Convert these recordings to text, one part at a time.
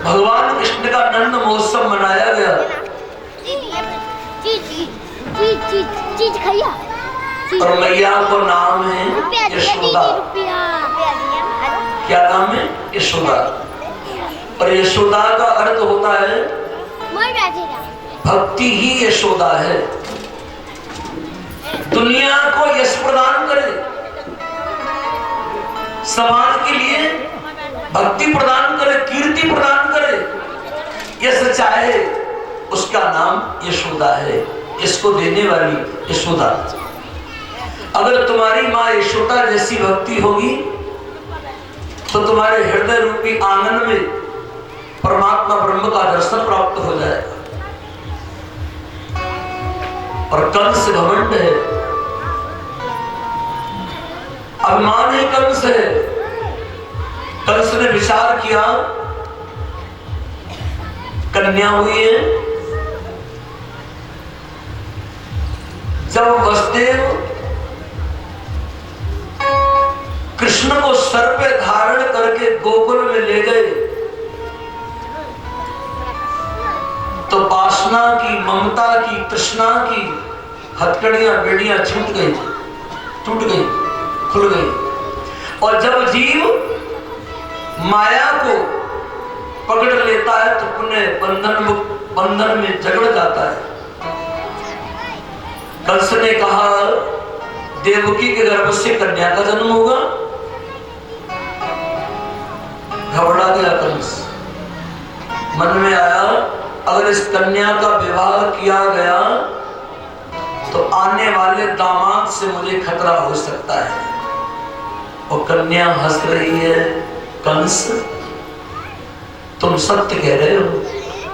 भगवान कृष्ण का नंद महोत्सव मनाया गया। और मैया को नाम है यशोदा। क्या नाम है? यशोदा। और यशोदा का अर्थ होता है भक्ति ही यशोदा है। दुनिया को यश प्रदान करे, समाज के लिए भक्ति प्रदान करे, कीर्ति प्रदान करे, यश चाहे, उसका नाम यशोदा है। इसको देने वाली यशोदा। अगर तुम्हारी माँ यशोदा जैसी भक्ति होगी तो तुम्हारे हृदय रूपी आंगन में परमात्मा ब्रह्म का दर्शन प्राप्त हो जाएगा। और कंस घमंड है, अभिमान ही कंस है। कंस ने विचार किया, कन्या हुई है। जब वसुदेव कृष्ण को सर पे धारण करके गोकुल में ले गए तो वासना की, ममता की, तृष्णा की हथकड़ियां बेड़ियां छूट गई, खुल गई। और जब जीव माया को पकड़ लेता है तो पुनः बंधन में जकड़ जाता है। कंस ने कहा देवकी के गर्भ से कन्या का जन्म होगा। घबरा गया कंस। मन में आया अगर इस कन्या का विवाह किया गया तो आने वाले दामाद से मुझे खतरा हो सकता है। और कन्या हंस रही है। कंस तुम सत्य कह रहे हो,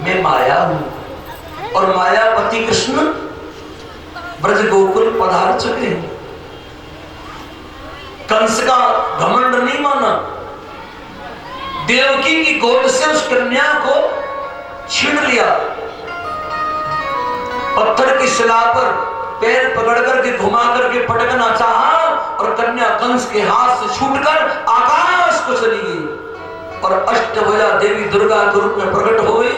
मैं माया हूं। और मायापति कृष्ण ब्रज गोकुल पधार चुके हैं। कंस का घमंड नहीं माना। देवकी की गोद से उस कन्या को छीन लिया। पत्थर की शिला पर पैर पकड़ करके घुमा करके पटकना चाहा और कन्या कंस के हाथ से छूटकर आकाश को चली गई और अष्टभुजा देवी दुर्गा के रूप में प्रकट हो गई।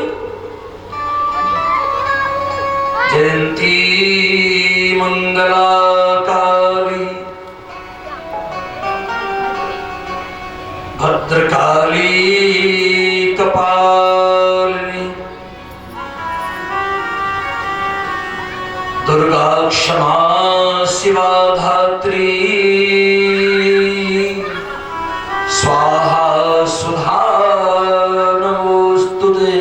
जयंती मंगला काली भद्रकाली कपालिनी दुर्गा क्षमा शिवा धात्री स्वाहा सुधा नमोस्तुते।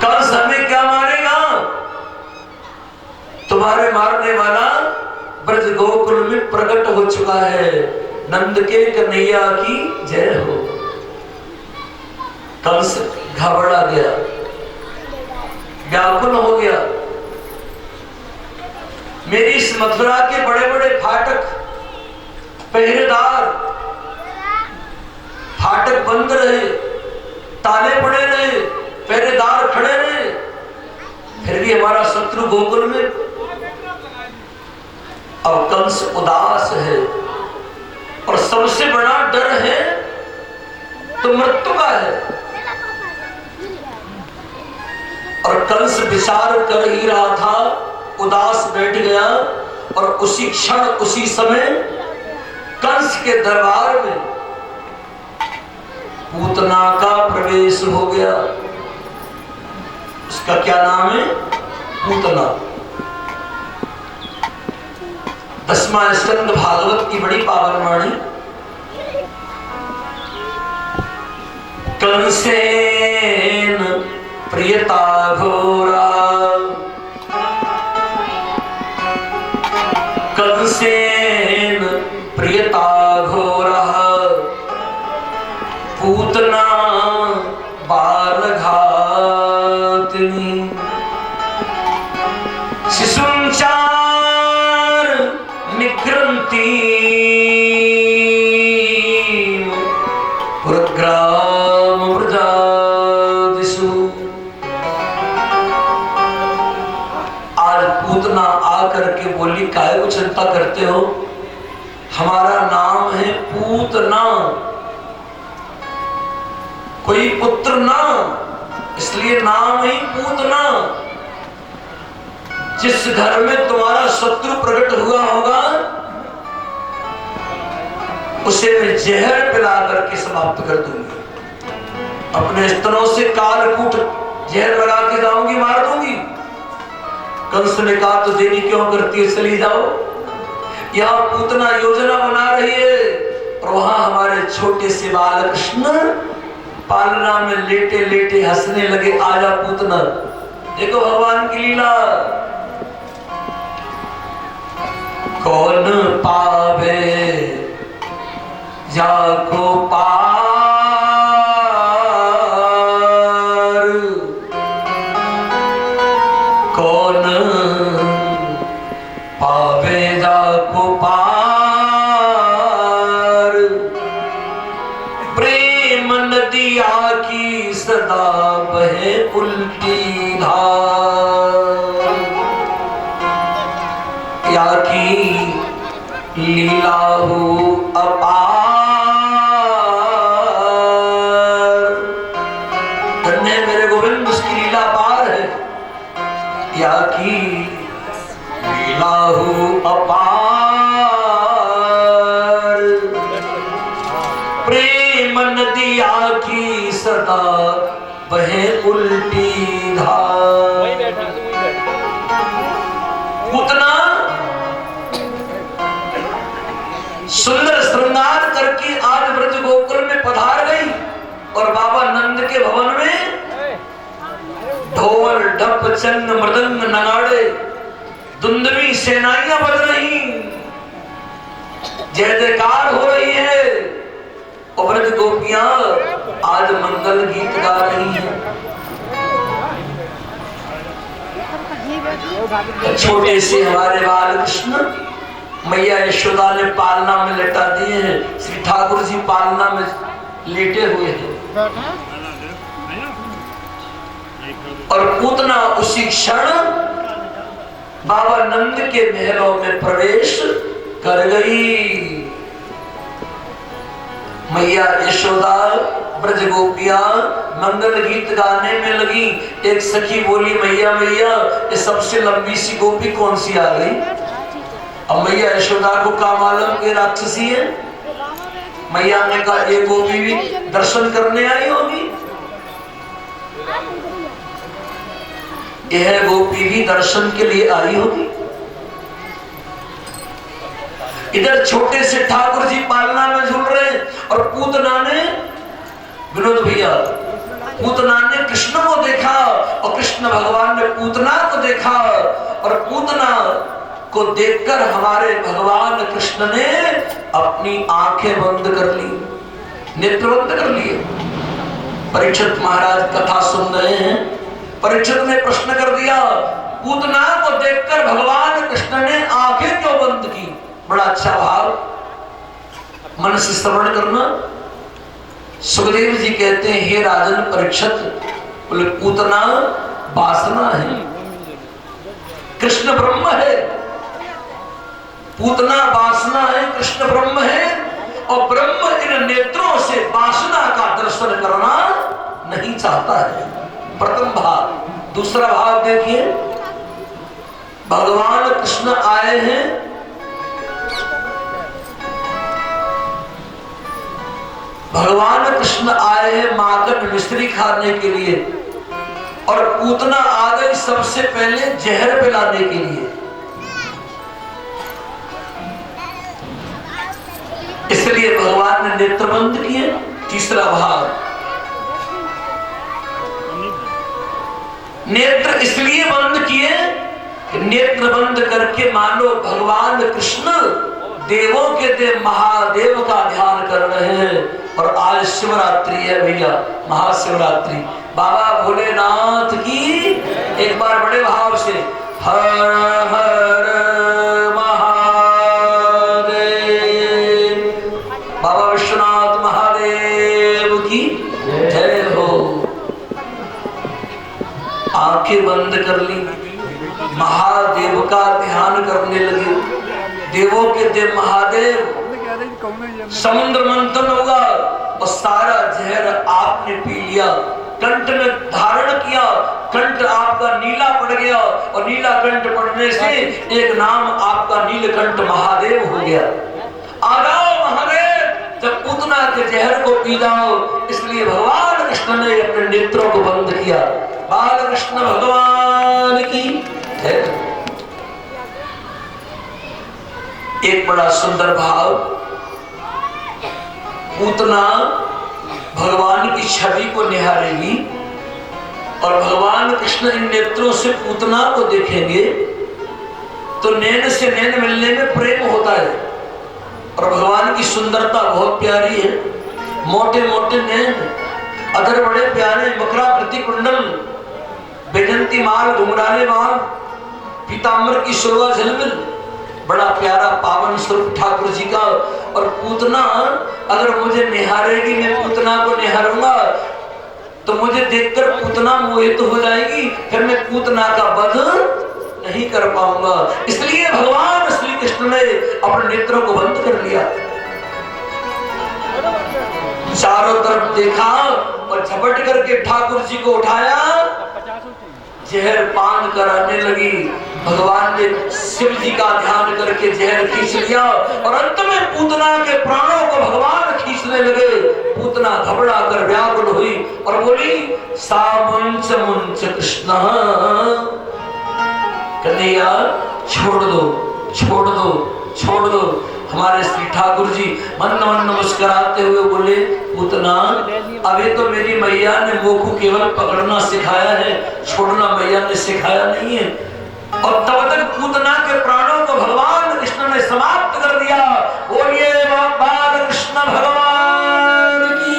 कंस हमें क्या मारेगा? तुम्हारे मारने वाला ब्रज गोकुल में प्रकट हो चुका है। नंद के कन्हैया की जय हो। कंस घबरा गया, व्याकुल हो गया। मेरी इस मथुरा के बड़े बड़े फाटक, पहरेदार, फाटक बंद रहे, ताले पड़े रहे, पहरेदार खड़े रहे, फिर भी हमारा शत्रु गोकुल में। अब कंस उदास है और सबसे बड़ा डर है तो मृत्यु का है। और कंस विचार कर ही रहा था, उदास बैठ गया और उसी क्षण उसी समय कंस के दरबार में पूतना का प्रवेश हो गया। उसका क्या नाम है? पूतना। 10वां स्कंद भागवत की बड़ी पावन वाणी। कंसेन प्रियता घोरा, कंसेन प्रियता घोरा, पूतना बालघातिनी, शिशुंचार निग्रंथी, पुरग्राम व्रजादिषु। आज पूतना आकर के बोली काहे को चिंता करते हो? हमारा नाम है पूतना। कोई पुत्र ना, इसलिए नाम ही पूतना। जिस घर में तुम्हारा शत्रु प्रकट हुआ होगा उसे मैं जहर पिला करके समाप्त कर दूंगी। अपने स्तनों से कालकूट जहर लगा के जाऊंगी, मार दूंगी। कंस ने कहा तो देरी क्यों करती है, चली जाओ। यहां पूतना योजना बना रही है और वहां हमारे छोटे से बाल कृष्ण पालना में लेटे लेटे हंसने लगे। आजा पूतना, देखो भगवान की लीला। कौन पावे जाको पार, कौन पावे जाको पार। प्रेम नदिया की सदा बहे उल्टी धार। या की लीला हो अपार। धन्य मेरे गोविंद, उसकी लीला अपार है। या की लीला हो अपार। प्रेम नदिया की सदा बहे उल्टी धार। पूतना सुंदर श्रृंगार करके आज ब्रज गोकुल में पधार गई और बाबा नंद के भवन में ढोल ढप चंग मृदंग नगाड़े दुंदवी सेनाइयां बज रही, जय जयकार हो रही है। और ब्रज गोपियां आज मंगल गीत गा रही हैं। छोटे से हमारे बाल कृष्ण मैया यशोदा ने पालना में लेटा दिए हैं। श्री ठाकुर जी पालना में लेटे हुए हैं और पूतना उसी क्षण बाबा नंद के महलों में प्रवेश कर गई। मैया यशोदा ब्रज गोपियां मंगल गीत गाने में लगी। एक सखी बोली, मैया मैया ये सबसे लंबी सी गोपी कौन सी आ गई। अब मैया यशोदा को क्या मालूम कि राक्षसी है। मैया ने कहा ये गोपी भी दर्शन करने आई होगी। यह गोपी भी दर्शन के लिए आई होगी। इधर छोटे से ठाकुर जी पालना में झूल रहे और पूतना ने, विनोद भैया, पूतना ने कृष्ण को देखा और कृष्ण भगवान ने पूतना को देखा और पूतना को देखकर हमारे भगवान कृष्ण ने अपनी आंखें बंद कर ली, नेत्र बंद कर लिए। परीक्षित महाराज कथा सुन रहे हैं। परीक्षित ने प्रश्न कर दिया, पूतना को देखकर भगवान कृष्ण ने आंखें क्यों बंद की। बड़ा अच्छा भाव, मन से श्रवण करना। सुखदेव जी कहते हैं, हे राजन परीक्षित, बोले पूतना वासना है, कृष्ण ब्रह्म है। पूतना वासना है, कृष्ण ब्रह्म है और ब्रह्म इन नेत्रों से वासना का दर्शन करना नहीं चाहता है। प्रथम भाव। दूसरा भाव देखिए, भगवान कृष्ण आए हैं, भगवान कृष्ण आए हैं माखन मिश्री खाने के लिए और पूतना आ गई सबसे पहले जहर पिलाने के लिए। इसलिए भगवान ने नेत्र बंद किए। तीसरा भाव, नेत्र इसलिए बंद किए कि नेत्र बंद करके मानो भगवान कृष्ण देवों के देव महादेव का ध्यान कर रहे हैं। और आज शिवरात्रि है भैया, महाशिवरात्रि। बाबा भोलेनाथ की एक बार बड़े भाव से हर हर बाबा विश्वनाथ महादेव की जय हो। आंखें बंद कर ली, महादेव का ध्यान करने लगे। देवों के देव महादेव, समुद्र मंथन होगा और सारा जहर आपने पी किया, कंठ में धारण किया, कंठ आपका नीला पड़ गया और नीला कंठ पड़ने से एक नाम आपका नीलकंठ महादेव हो गया। आ जाओ महादेव, जब पूतना के जहर को पी जाओ, इसलिए भगवान कृष्ण ने अपने नेत्रों को बंद किया। बाल कृष्ण भगवान की है। एक बड़ा सुंदर भाव, पूतना भगवान की छवि को निहारेगी और भगवान कृष्ण इन नेत्रों से पूतना को देखेंगे तो नैन से नैन मिलने में प्रेम होता है। और भगवान की सुंदरता बहुत प्यारी है, मोटे मोटे नैन, अधर बड़े प्यारे, मकराकृति कुंडल, बैजंती माल, घुंघराले माल, पीताम्बर की शोभा झलमिल, बड़ा प्यारा पावन स्वरूप ठाकुर जी का। और पूतना अगर मुझे निहारेगी, मैं पूतना को निहारूंगा तो मुझे देखकर पूतना मोहित हो जाएगी, फिर मैं पूतना का वध नहीं कर पाऊंगा। इसलिए भगवान श्री कृष्ण ने अपने नेत्रों को बंद कर लिया, चारों तरफ देखा और झपट करके ठाकुर जी को उठाया, जहर पान कराने लगी। भगवान ने शिव जी का ध्यान करके जहर खींच लिया और अंत में पूतना के प्राणों को भगवान खींचने लगे। पूतना घबरा कर व्याकुल हुई और बोली, सामुंच मुंच कृष्ण, कन्हैया छोड़ दो, छोड़ दो, छोड़ दो। हमारे श्री ठाकुर जी मन मन मुस्कुराते हुए बोले, पूतना अभी तो मेरी मैया ने मोह को केवल पकड़ना सिखाया है, छोड़ना मैया ने सिखाया नहीं है। और तब तक पूतना के प्राणों को भगवान कृष्ण ने समाप्त कर दिया। बोलिए बाल कृष्ण भगवान की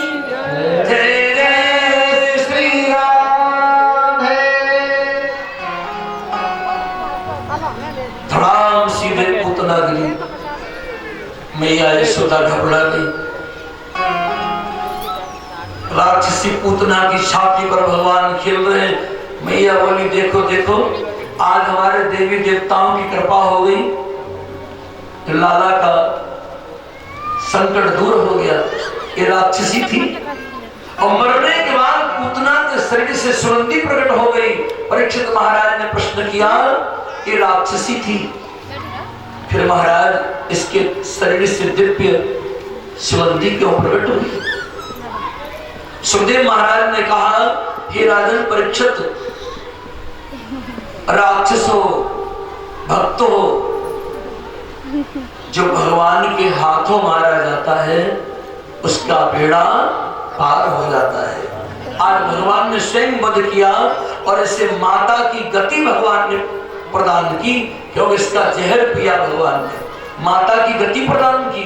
जय, जय श्री राधे। धड़ाम सीधे पूतना गिरी, मैया यशोदा घबरा गई। राक्षसी पूतना की छाती पर भगवान खेल रहे हैं। मैया बोली, देखो देखो, आज हमारे देवी देवताओं की कृपा हो गई, लाला का संकट दूर हो गया। ये राक्षसी थी और मरने के बाद पूतना के शरीर से सुगंधी प्रकट हो गई। परीक्षित महाराज ने प्रश्न किया, ये राक्षसी थी, फिर महाराज इसके शरीर से दिव्य सुगंधी क्यों प्रकट हुई? सुखदेव महाराज ने कहा, हे राजन परीक्षित, राक्षस हो, भक्त हो, जो भगवान के हाथों मारा जाता है उसका बेड़ा पार हो जाता है। आज भगवान ने स्वयं वध किया और इसे माता की गति भगवान ने प्रदान की, क्योंकि इसका जहर पिया भगवान ने, माता की गति प्रदान की।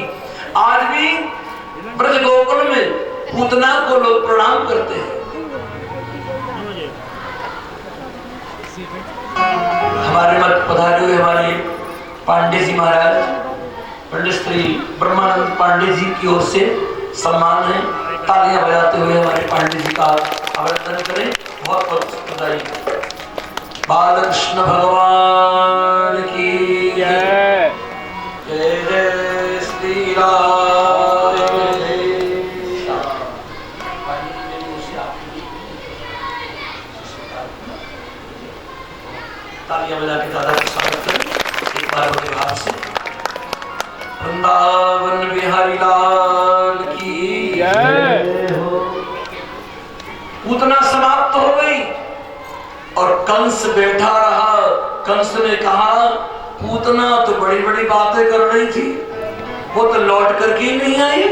आज भी ब्रज गोकुल में पूतना को लोग प्रणाम करते हैं। हमारे मत पधारे हुए हमारे पांडे जी महाराज, पंडित श्री ब्रह्मानंद पांडे जी की ओर से सम्मान है। तालियां बजाते हुए हमारे पांडे जी का अभिनंदन करें। बहुत बहुत बधाई। बाल कृष्ण भगवान की जय, जय जय श्री राधे। तालियां बजा के दादा का स्वागत करें एक बार बड़े भाव से। वृंदावन बिहारी लाल की जय हो। पूतना समाप्त हो गई और कंस बैठा रहा। कंस ने कहा, पूतना तो बड़ी बड़ी बातें कर रही थी, वो तो लौट करके ही नहीं आई।